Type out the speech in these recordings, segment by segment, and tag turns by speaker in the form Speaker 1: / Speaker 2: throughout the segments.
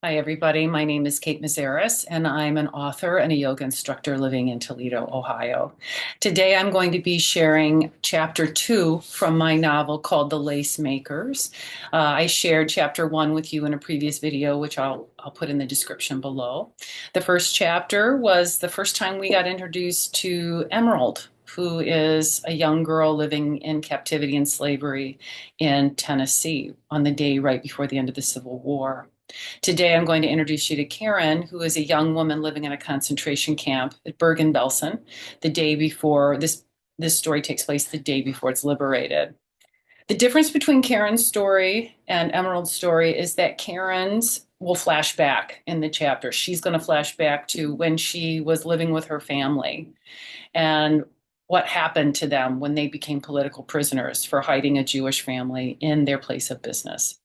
Speaker 1: Hi, everybody. My name is Kate Mazaris, and I'm an author and a yoga instructor living in Toledo, Ohio. Today, I'm going to be sharing chapter 2 from my novel called The Lacemakers. I shared chapter 1 with you in a previous video, which I'll put in the description below. The first chapter was the first time we got introduced to Emerald, who is a young girl living in captivity and slavery in Tennessee on the day right before the end of the Civil War. Today, I'm going to introduce you to Karin, who is a young woman living in a concentration camp at Bergen Belsen the day before this story takes place the day before it's liberated. The difference between Karin's story and Emerald's story is that Karin's will flash back in the chapter. She's going to flash back to when she was living with her family and what happened to them when they became political prisoners for hiding a Jewish family in their place of business.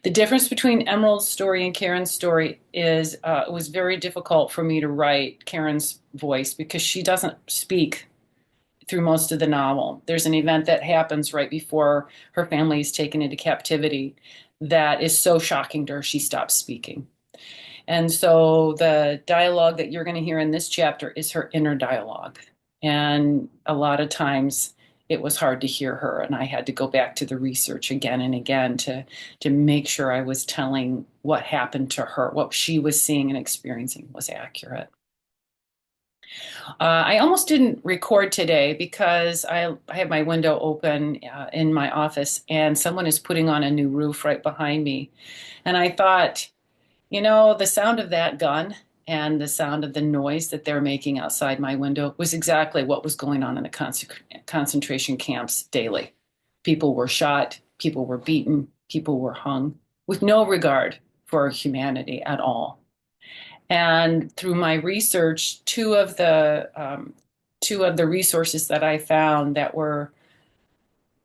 Speaker 1: The difference between Emerald's story and Karin's story is it was very difficult for me to write Karin's voice because she doesn't speak through most of the novel. There's an event that happens right before her family is taken into captivity that is so shocking to her, she stops speaking. And so the dialogue that you're going to hear in this chapter is her inner dialogue. And a lot of times it was hard to hear her, and I had to go back to the research again and again to make sure I was telling what happened to her, what she was seeing and experiencing was accurate. I almost didn't record today because I have my window open in my office, and someone is putting on a new roof right behind me. And I thought, the sound of that gun and the sound of the noise that they're making outside my window was exactly what was going on in the concentration camps daily. People were shot, people were beaten, people were hung with no regard for humanity at all. And through my research, two of the resources that I found that were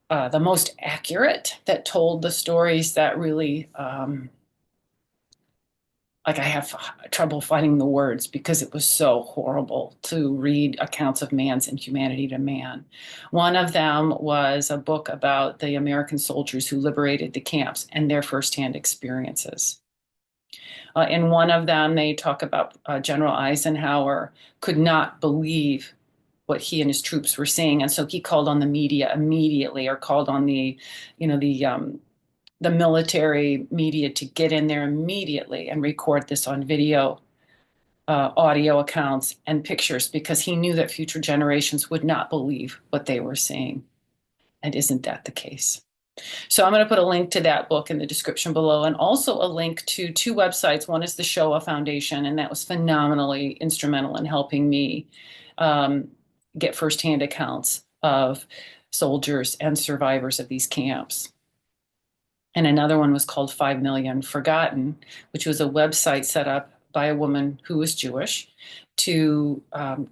Speaker 1: the most accurate, that told the stories that really I have trouble finding the words because it was so horrible to read accounts of man's inhumanity to man. One of them was a book about the American soldiers who liberated the camps and their firsthand experiences. In one of them, they talk about General Eisenhower could not believe what he and his troops were seeing, and so he called on the media immediately, or called on the military media to get in there immediately and record this on video, audio accounts, and pictures because he knew that future generations would not believe what they were seeing. And isn't that the case? So I'm going to put a link to that book in the description below, and also a link to two websites. One is the Shoah Foundation, and that was phenomenally instrumental in helping me get firsthand accounts of soldiers and survivors of these camps. And another one was called 5 Million Forgotten, which was a website set up by a woman who was Jewish to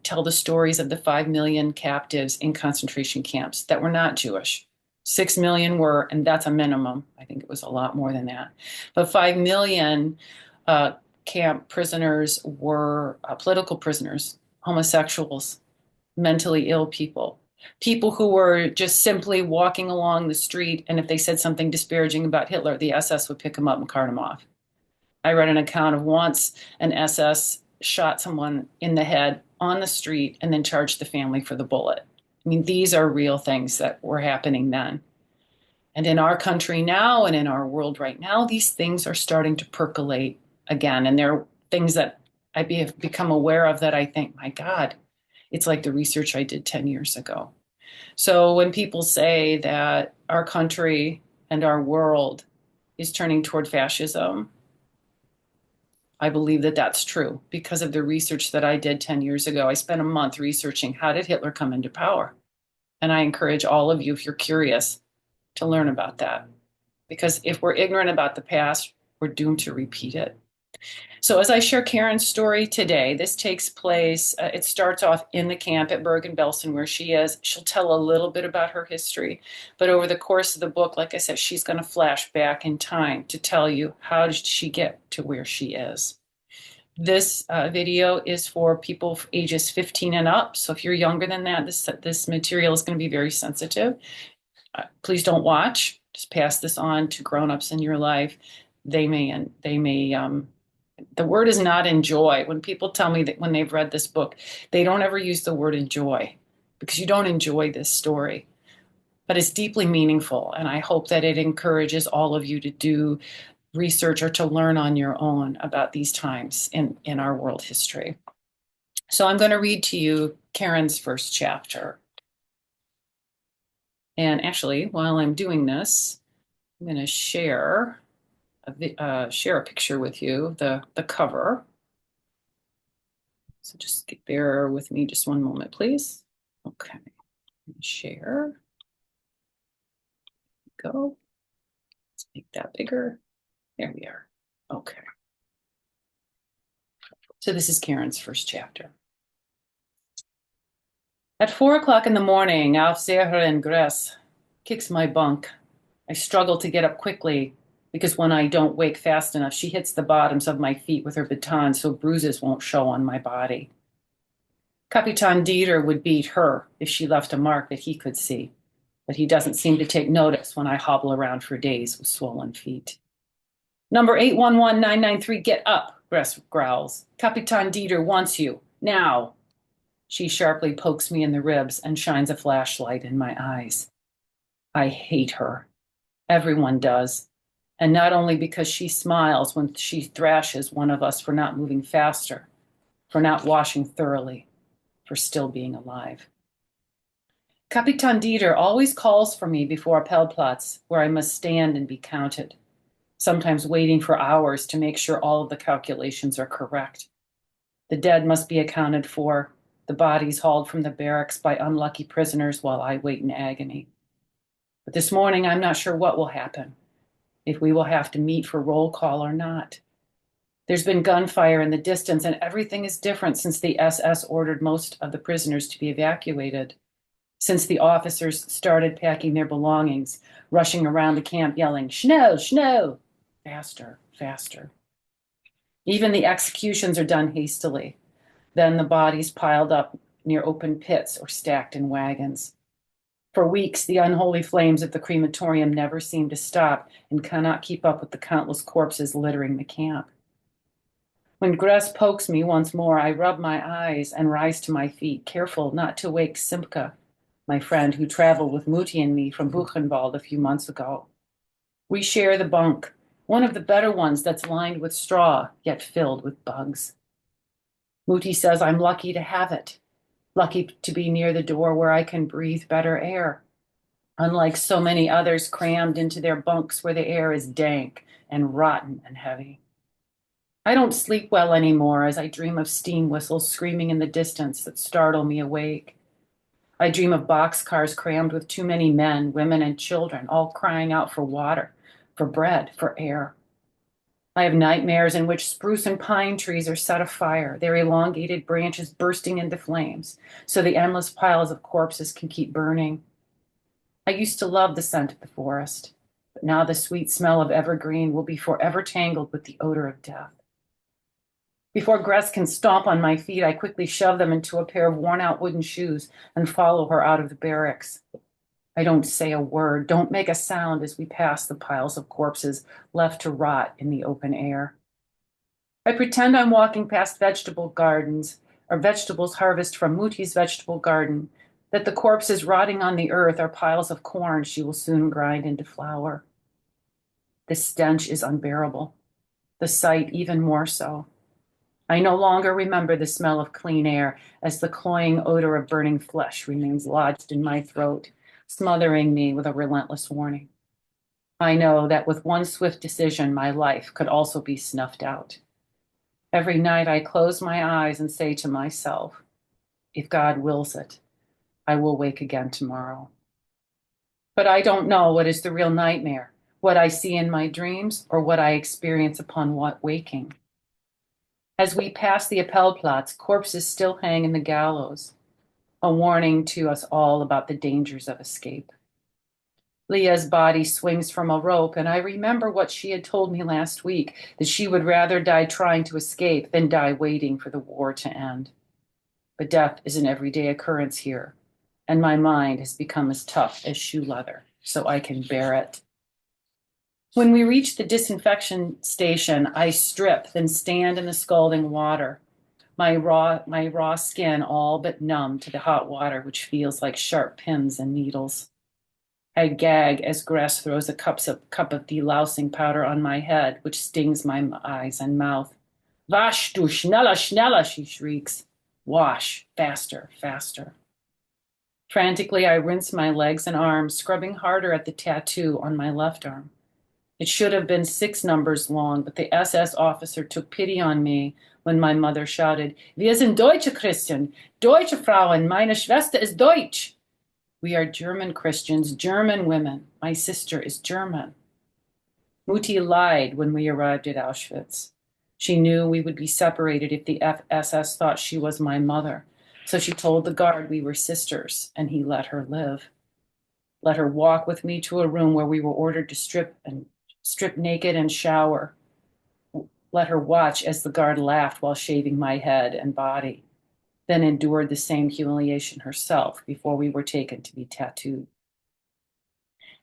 Speaker 1: tell the stories of the 5 million captives in concentration camps that were not Jewish. 6 million were, and that's a minimum. I think it was a lot more than that. But 5 million camp prisoners were political prisoners, homosexuals, mentally ill people, people who were just simply walking along the street, and if they said something disparaging about Hitler, the SS would pick them up and cart them off. I read an account of once an SS shot someone in the head on the street and then charged the family for the bullet. I mean, these are real things that were happening then. And in our country now and in our world right now, these things are starting to percolate again. And they're things that have become aware of that I think, my God, it's like the research I did 10 years ago. So when people say that our country and our world is turning toward fascism, I believe that that's true because of the research that I did 10 years ago. I spent a month researching how did Hitler come into power? And I encourage all of you, if you're curious, to learn about that. Because if we're ignorant about the past, we're doomed to repeat it. So as I share Karin's story today, this takes place, it starts off in the camp at Bergen Belsen where she is. She'll tell a little bit about her history, but over the course of the book, like I said, she's going to flash back in time to tell you how did she get to where she is. This video is for people ages 15 and up. So if you're younger than that, this material is going to be very sensitive. Please don't watch. Just pass this on to grown-ups in your life. They may The word is not enjoy. When people tell me that when they've read this book, they don't ever use the word enjoy because you don't enjoy this story. But it's deeply meaningful, and I hope that it encourages all of you to do research or to learn on your own about these times in our world history. So I'm going to read to you Karin's first chapter. And actually, while I'm doing this, I'm going to share a picture with you, the cover. So just bear with me just one moment, please. Okay, share. Go. Let's make that bigger. There we are. Okay. So this is Karin's first chapter. At 4 o'clock in the morning, Ingersoll kicks my bunk. I struggle to get up quickly because when I don't wake fast enough, she hits the bottoms of my feet with her baton so bruises won't show on my body. Capitan Dieter would beat her if she left a mark that he could see, but he doesn't seem to take notice when I hobble around for days with swollen feet. Number 811993, get up, Gress growls. Capitan Dieter wants you, now. She sharply pokes me in the ribs and shines a flashlight in my eyes. I hate her. Everyone does. And not only because she smiles when she thrashes one of us for not moving faster, for not washing thoroughly, for still being alive. Capitan Dieter always calls for me before Pelplatz, where I must stand and be counted, sometimes waiting for hours to make sure all of the calculations are correct. The dead must be accounted for, the bodies hauled from the barracks by unlucky prisoners while I wait in agony. But this morning, I'm not sure what will happen, if we will have to meet for roll call or not. There's been gunfire in the distance, and everything is different since the SS ordered most of the prisoners to be evacuated, since the officers started packing their belongings, rushing around the camp yelling, "Schnell, schnell!" Faster, faster. Even the executions are done hastily. Then the bodies piled up near open pits or stacked in wagons. For weeks, the unholy flames of the crematorium never seem to stop and cannot keep up with the countless corpses littering the camp. When Gress pokes me once more, I rub my eyes and rise to my feet, careful not to wake Simka, my friend who traveled with Mutti and me from Buchenwald a few months ago. We share the bunk, one of the better ones that's lined with straw, yet filled with bugs. Mutti says I'm lucky to have it, lucky to be near the door where I can breathe better air, unlike so many others crammed into their bunks where the air is dank and rotten and heavy. I don't sleep well anymore as I dream of steam whistles screaming in the distance that startle me awake. I dream of boxcars crammed with too many men, women, and children, all crying out for water, for bread, for air. I have nightmares in which spruce and pine trees are set afire, their elongated branches bursting into flames, so the endless piles of corpses can keep burning. I used to love the scent of the forest, but now the sweet smell of evergreen will be forever tangled with the odor of death. Before Gress can stomp on my feet, I quickly shove them into a pair of worn-out wooden shoes and follow her out of the barracks. I don't say a word, don't make a sound as we pass the piles of corpses left to rot in the open air. I pretend I'm walking past vegetable gardens or vegetables harvested from Mutti's vegetable garden, that the corpses rotting on the earth are piles of corn she will soon grind into flour. The stench is unbearable, the sight even more so. I no longer remember the smell of clean air as the cloying odor of burning flesh remains lodged in my throat, smothering me with a relentless warning. I know that with one swift decision, my life could also be snuffed out. Every night I close my eyes and say to myself, if God wills it, I will wake again tomorrow. But I don't know what is the real nightmare, what I see in my dreams or what I experience upon waking. As we pass the Appellplatz, corpses still hang in the gallows, a warning to us all about the dangers of escape. Leah's body swings from a rope, and I remember what she had told me last week, that she would rather die trying to escape than die waiting for the war to end. But death is an everyday occurrence here, and my mind has become as tough as shoe leather, so I can bear it. When we reach the disinfection station, I strip, then stand in the scalding water, my raw skin all but numb to the hot water, which feels like sharp pins and needles. I gag as Gress throws a cup of delousing powder on my head, which stings my eyes and mouth. Wasch du, schneller, schneller, she shrieks. Wash, faster, faster. Frantically, I rinse my legs and arms, scrubbing harder at the tattoo on my left arm. It should have been 6 numbers long, but the SS officer took pity on me when my mother shouted, Wir sind Deutsche Christen, Deutsche Frauen, meine Schwester ist Deutsch. We are German Christians, German women. My sister is German. Mutti lied when we arrived at Auschwitz. She knew we would be separated if the SS thought she was my mother. So she told the guard we were sisters, and he let her live. Let her walk with me to a room where we were ordered to strip naked and shower. Let her watch as the guard laughed while shaving my head and body, then endured the same humiliation herself before we were taken to be tattooed.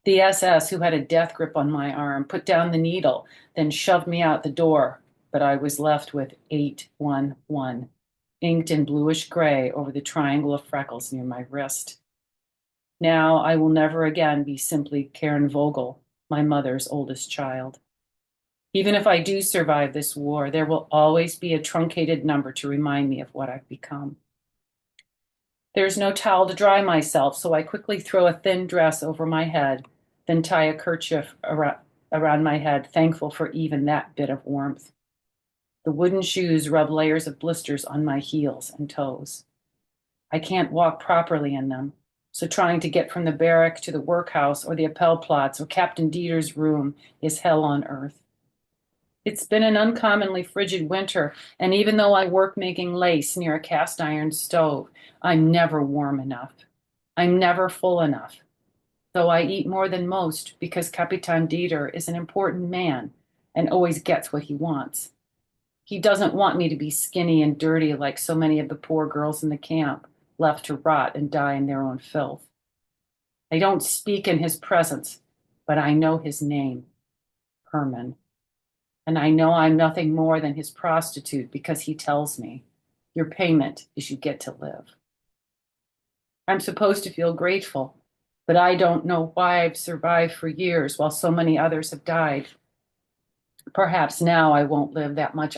Speaker 1: The SS, who had a death grip on my arm, put down the needle, then shoved me out the door, but I was left with 811, inked in bluish gray over the triangle of freckles near my wrist. Now I will never again be simply Karen Vogel, my mother's oldest child. Even if I do survive this war, there will always be a truncated number to remind me of what I've become. There's no towel to dry myself, so I quickly throw a thin dress over my head, then tie a kerchief around my head, thankful for even that bit of warmth. The wooden shoes rub layers of blisters on my heels and toes. I can't walk properly in them, so trying to get from the barrack to the workhouse or the Appellplatz or Captain Dieter's room is hell on earth. It's been an uncommonly frigid winter, and even though I work making lace near a cast iron stove, I'm never warm enough. I'm never full enough. Though I eat more than most because Kapitan Dieter is an important man and always gets what he wants. He doesn't want me to be skinny and dirty like so many of the poor girls in the camp, left to rot and die in their own filth. I don't speak in his presence, but I know his name, Herman. And I know I'm nothing more than his prostitute because he tells me, your payment is you get to live. I'm supposed to feel grateful, but I don't know why I've survived for years while so many others have died. Perhaps now I won't live that much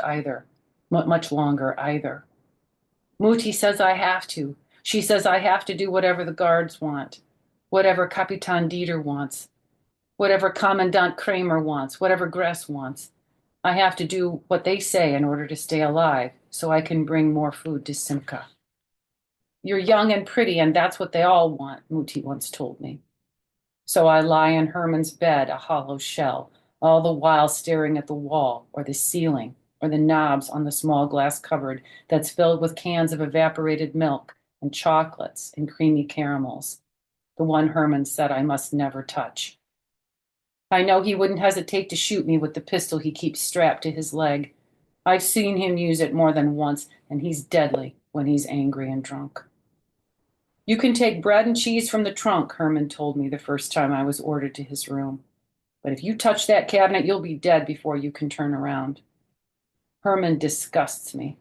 Speaker 1: much longer either. Mutti says I have to. She says I have to do whatever the guards want, whatever Kapitan Dieter wants, whatever Commandant Kramer wants, whatever Gress wants. I have to do what they say in order to stay alive, so I can bring more food to Simca. You're young and pretty, and that's what they all want, Mutti once told me. So I lie in Herman's bed, a hollow shell, all the while staring at the wall or the ceiling or the knobs on the small glass cupboard that's filled with cans of evaporated milk and chocolates and creamy caramels, the one Herman said I must never touch. I know he wouldn't hesitate to shoot me with the pistol he keeps strapped to his leg. I've seen him use it more than once, and he's deadly when he's angry and drunk. You can take bread and cheese from the trunk, Herman told me the first time I was ordered to his room. But if you touch that cabinet, you'll be dead before you can turn around. Herman disgusts me,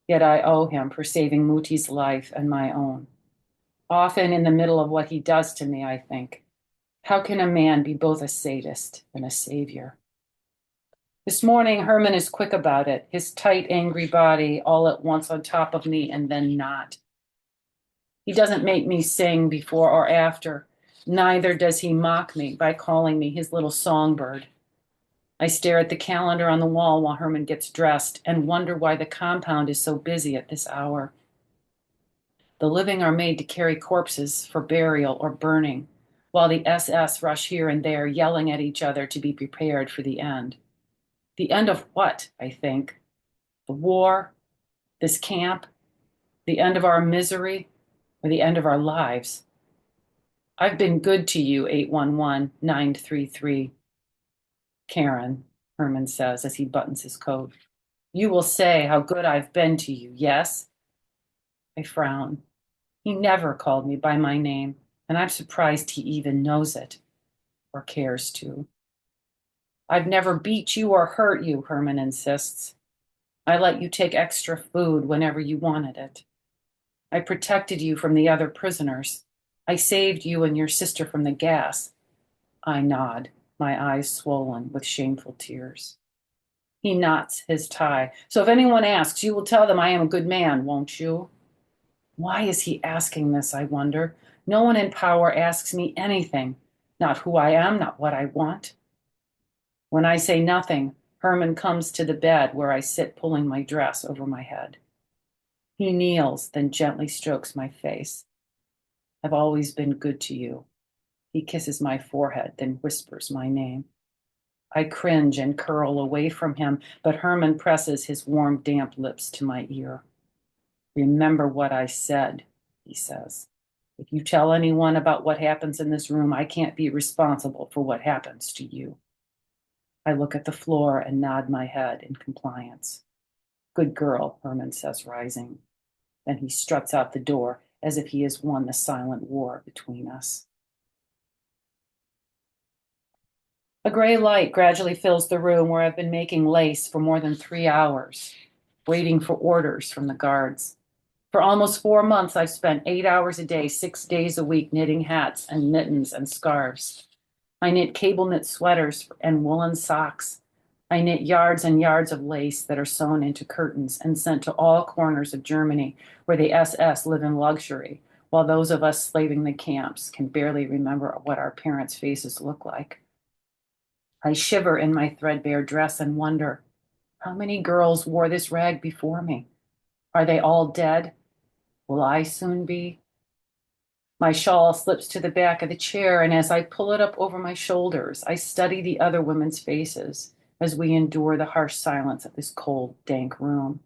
Speaker 1: yet I owe him for saving Mutti's life and my own. Often in the middle of what he does to me, I think, how can a man be both a sadist and a savior? This morning, Herman is quick about it, his tight, angry body all at once on top of me and then not. He doesn't make me sing before or after. Neither does he mock me by calling me his little songbird. I stare at the calendar on the wall while Herman gets dressed and wonder why the compound is so busy at this hour. The living are made to carry corpses for burial or burning, while the SS rush here and there, yelling at each other to be prepared for the end. The end of what, I think? The war? This camp? The end of our misery? Or the end of our lives? I've been good to you, 811-933. Karen, Herman says as he buttons his coat. You will say how good I've been to you, yes? I frown. He never called me by my name, and I'm surprised he even knows it or cares to. I've never beat you or hurt you, Herman insists. I let you take extra food whenever you wanted it. I protected you from the other prisoners. I saved you and your sister from the gas. I nod, my eyes swollen with shameful tears. He knots his tie. So if anyone asks, you will tell them I am a good man, won't you? Why is he asking this, I wonder? No one in power asks me anything. Not who I am, not what I want. When I say nothing, Herman comes to the bed where I sit pulling my dress over my head. He kneels, then gently strokes my face. I've always been good to you. He kisses my forehead, then whispers my name. I cringe and curl away from him, but Herman presses his warm, damp lips to my ear. Remember what I said, he says. If you tell anyone about what happens in this room, I can't be responsible for what happens to you. I look at the floor and nod my head in compliance. Good girl, Herman says, rising. Then he struts out the door as if he has won the silent war between us. A gray light gradually fills the room where I've been making lace for more than 3 hours, waiting for orders from the guards. For almost 4 months, I've spent 8 hours a day, 6 days a week, knitting hats and mittens and scarves. I knit cable knit sweaters and woolen socks. I knit yards and yards of lace that are sewn into curtains and sent to all corners of Germany where the SS live in luxury, while those of us slaving the camps can barely remember what our parents' faces look like. I shiver in my threadbare dress and wonder, how many girls wore this rag before me? Are they all dead? Will I soon be? My shawl slips to the back of the chair, and as I pull it up over my shoulders, I study the other women's faces as we endure the harsh silence of this cold, dank room,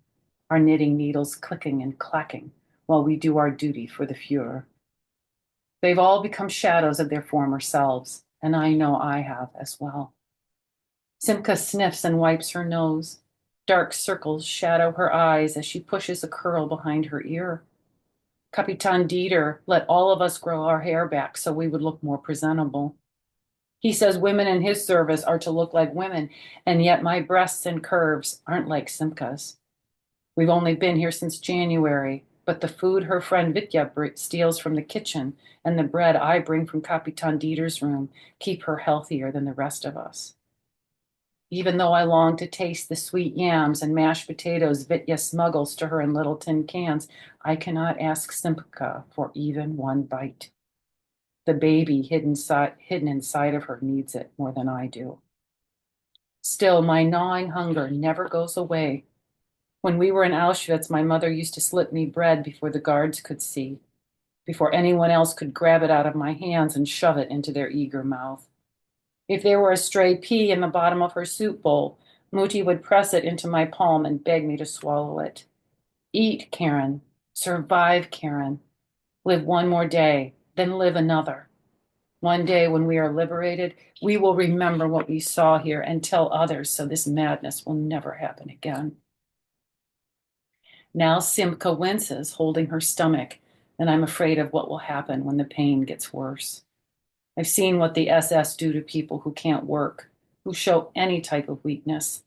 Speaker 1: our knitting needles clicking and clacking while we do our duty for the Fuhrer. They've all become shadows of their former selves, and I know I have as well. Simka sniffs and wipes her nose. Dark circles shadow her eyes as she pushes a curl behind her ear. Kapitan Dieter let all of us grow our hair back so we would look more presentable. He says women in his service are to look like women, and yet my breasts and curves aren't like Simka's. We've only been here since January, but the food her friend Vitya steals from the kitchen and the bread I bring from Kapitan Dieter's room keep her healthier than the rest of us. Even though I long to taste the sweet yams and mashed potatoes Vitya smuggles to her in little tin cans, I cannot ask Simka for even one bite. The baby hidden inside of her needs it more than I do. Still, my gnawing hunger never goes away. When we were in Auschwitz, my mother used to slip me bread before the guards could see, before anyone else could grab it out of my hands and shove it into their eager mouth. If there were a stray pea in the bottom of her soup bowl, Muti would press it into my palm and beg me to swallow it. Eat, Karen. Survive, Karen. Live one more day, then live another. One day when we are liberated, we will remember what we saw here and tell others so this madness will never happen again. Now Simka winces, holding her stomach, and I'm afraid of what will happen when the pain gets worse. I've seen what the SS do to people who can't work, who show any type of weakness.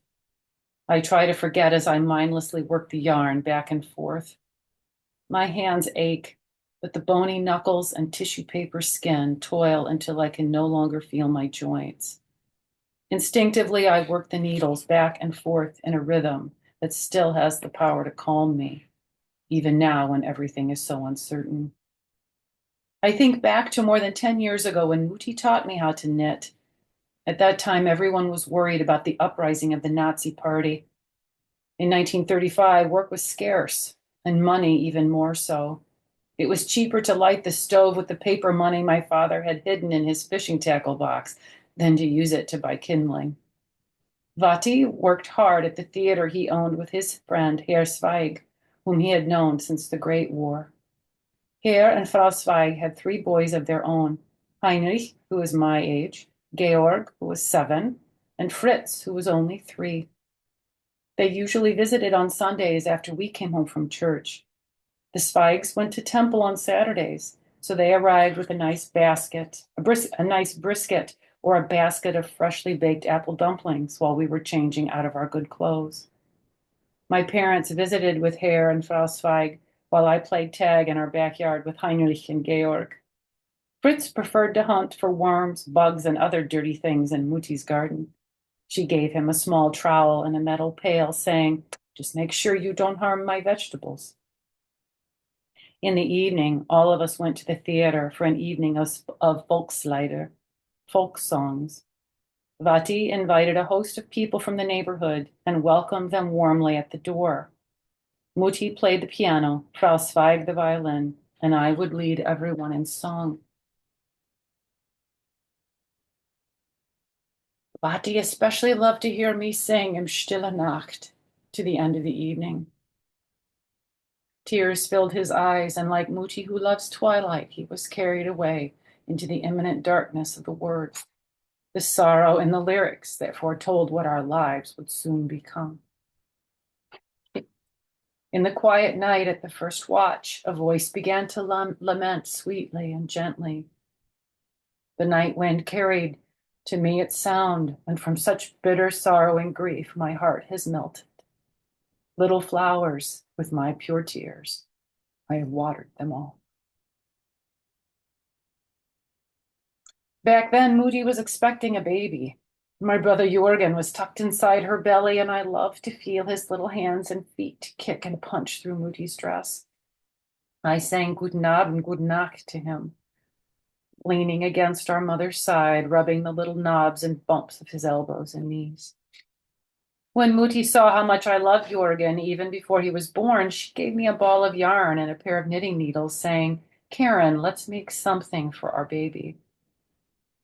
Speaker 1: I try to forget as I mindlessly work the yarn back and forth. My hands ache, but the bony knuckles and tissue paper skin toil until I can no longer feel my joints. Instinctively, I work the needles back and forth in a rhythm that still has the power to calm me, even now when everything is so uncertain. I think back to more than 10 years ago when Muti taught me how to knit. At that time, everyone was worried about the uprising of the Nazi Party. In 1935, work was scarce, and money even more so. It was cheaper to light the stove with the paper money my father had hidden in his fishing tackle box than to use it to buy kindling. Vati worked hard at the theater he owned with his friend Herr Zweig, whom he had known since the Great War. Herr and Frau Zweig had 3 boys of their own, Heinrich, who was my age, Georg, who was 7, and Fritz, who was only 3. They usually visited on Sundays after we came home from church. The Zweigs went to temple on Saturdays, so they arrived with a nice basket, a nice brisket or a basket of freshly baked apple dumplings while we were changing out of our good clothes. My parents visited with Herr and Frau Zweig while I played tag in our backyard with Heinrich and Georg. Fritz preferred to hunt for worms, bugs, and other dirty things in Muti's garden. She gave him a small trowel and a metal pail, saying, "Just make sure you don't harm my vegetables." In the evening, all of us went to the theater for an evening of Volkslieder, folk songs. Vati invited a host of people from the neighborhood and welcomed them warmly at the door. Mutti played the piano, Frau Zweig the violin, and I would lead everyone in song. Vati especially loved to hear me sing Im Stille Nacht to the end of the evening. Tears filled his eyes, and like Mutti, who loves twilight, he was carried away into the imminent darkness of the words, the sorrow in the lyrics that foretold what our lives would soon become. In the quiet night at the first watch, a voice began to lament sweetly and gently. The night wind carried to me its sound, and from such bitter sorrow and grief my heart has melted. Little flowers with my pure tears, I have watered them all. Back then, Moody was expecting a baby. My brother Jorgen was tucked inside her belly, and I loved to feel his little hands and feet kick and punch through Moody's dress. I sang Guten Abend, Guten Nacht to him, leaning against our mother's side, rubbing the little knobs and bumps of his elbows and knees. When Mutti saw how much I loved Jorgen, even before he was born, she gave me a ball of yarn and a pair of knitting needles, saying, "Karen, let's make something for our baby."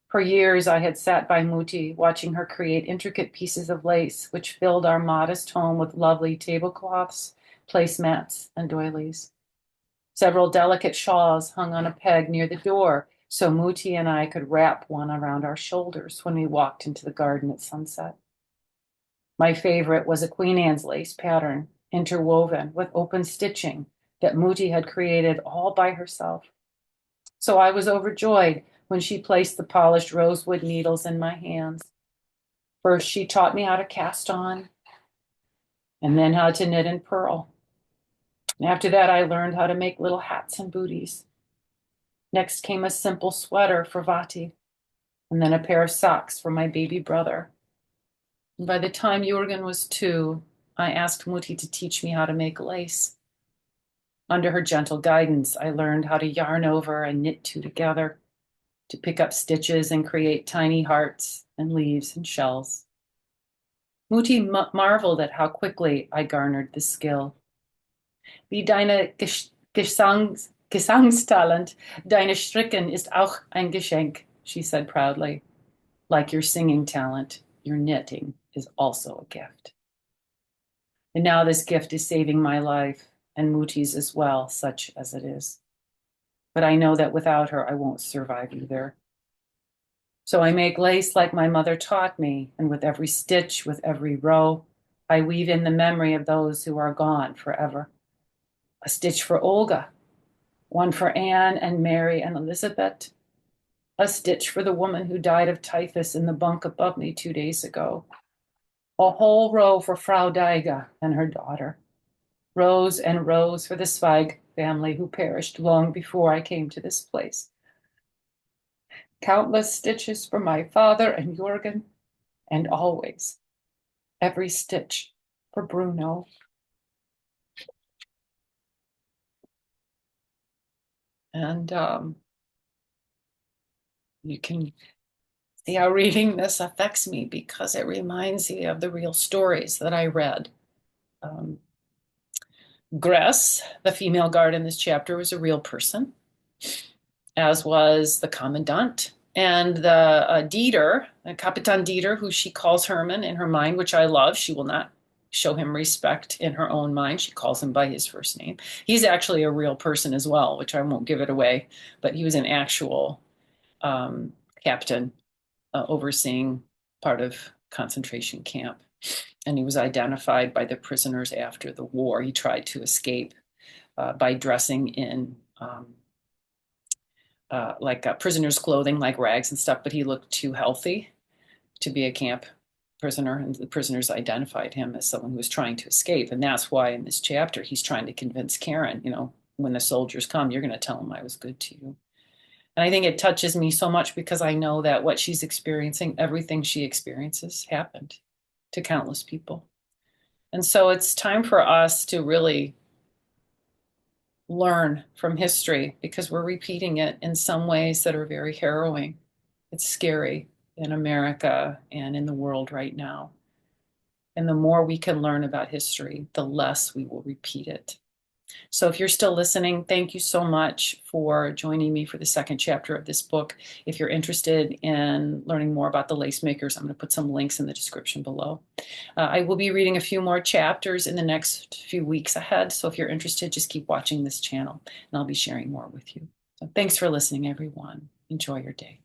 Speaker 1: For years, I had sat by Mutti, watching her create intricate pieces of lace, which filled our modest home with lovely tablecloths, placemats, and doilies. Several delicate shawls hung on a peg near the door, so Mutti and I could wrap one around our shoulders when we walked into the garden at sunset. My favorite was a Queen Anne's lace pattern, interwoven with open stitching that Mutti had created all by herself. So I was overjoyed when she placed the polished rosewood needles in my hands. First, she taught me how to cast on, and then how to knit and purl. And after that, I learned how to make little hats and booties. Next came a simple sweater for Vati, and then a pair of socks for my baby brother. And by the time Jorgen was 2, I asked Mutti to teach me how to make lace. Under her gentle guidance, I learned how to yarn over and knit 2 together, to pick up stitches and create tiny hearts and leaves and shells. Mutti marveled at how quickly I garnered this skill. Wie deine Gesangstalent, deine Stricken ist auch ein Geschenk, she said proudly. Like your singing talent, your knitting is also a gift. And now this gift is saving my life, and Mutti's as well, such as it is. But I know that without her, I won't survive either. So I make lace like my mother taught me, and with every stitch, with every row, I weave in the memory of those who are gone forever. A stitch for Olga, one for Anne and Mary and Elizabeth, a stitch for the woman who died of typhus in the bunk above me 2 days ago, a whole row for Frau Daiga and her daughter, rows and rows for the Zweig family who perished long before I came to this place. Countless stitches for my father and Jorgen, and always, every stitch for Bruno. And you can see how reading this affects me because it reminds me of the real stories that I read. Gress, the female guard in this chapter, was a real person, as was the commandant. And the Dieter, Kapitan Dieter, who she calls Herman in her mind, which I love. She will not show him respect in her own mind. She calls him by his first name. He's actually a real person as well, which I won't give it away, but he was an actual captain overseeing part of concentration camp. And he was identified by the prisoners after the war. He tried to escape by dressing in prisoner's clothing, like rags and stuff, but he looked too healthy to be a camp prisoner, and the prisoners identified him as someone who was trying to escape. And that's why in this chapter he's trying to convince Karen, when the soldiers come, you're going to tell them I was good to you. And I think it touches me so much because I know that what she's experiencing, everything she experiences, happened to countless people. And so it's time for us to really learn from history, because we're repeating it in some ways that are very harrowing. It's scary in America and in the world right now. And the more we can learn about history, the less we will repeat it. So if you're still listening, thank you so much for joining me for the second chapter of this book. If you're interested in learning more about the Lacemakers, I'm going to put some links in the description below. I will be reading a few more chapters in the next few weeks ahead. So if you're interested, just keep watching this channel and I'll be sharing more with you. So thanks for listening, everyone. Enjoy your day.